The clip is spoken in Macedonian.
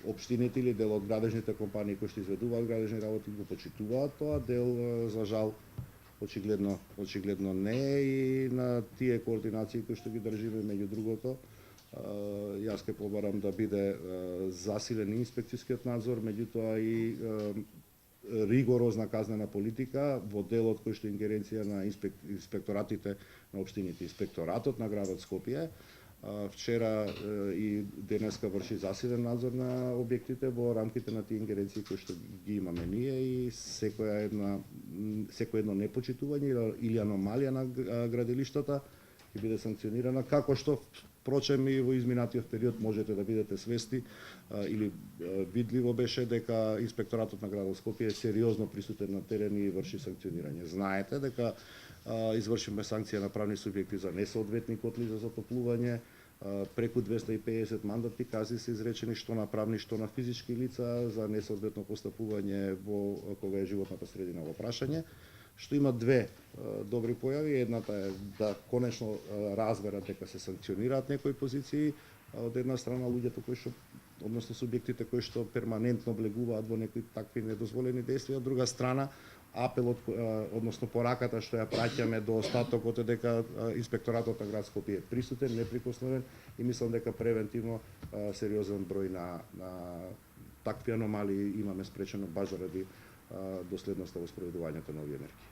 општините или дел од градежните компании кои што изведуваат градежни работи го почитуваат тоа, дел за жал очигледно не, и на тие координации кои што ги држиме меѓу другото, јас ќе побарам да биде засилен инспекцијскиот надзор, меѓутоа и ригорозна казнена политика во делот кој што ингеренција на инспекторатите на општините. Инспекторатот на градот Скопје вчера и денеска врши засилен надзор на објектите во рамките на тие ингеренции кои што ги имаме ние, и секој едно непочитување или аномалија на градилиштата ќе биде санкционирана, како што впрочем и во изминатиот период можете да бидете свесни или видливо беше дека инспекторатот на градот Скопје е сериозно присутен на терен и врши санкционирање. Знаете дека извршиме санкција на правни субјекти за несоодветни котли за затоплување, преку 250 мандатни казни се изречени што на правни, што на физички лица за несоодветно постапување кога е животната средина во прашање, што има две добри појави. Едната е да конечно разберат дека се санкционираат некои позиции од една страна луѓето кои што, односно субјектите кои што перманентно влегуваат во некои такви недозволени действија, од друга страна апелот, односно пораката што ја праќаме до остатокот е дека инспекторатот на град Скопје е присутен, неприкосновен, и мислам дека превентивно сериозен број на такви аномалии имаме спречено баш заради доследноста во спроведувањето на овие мерки.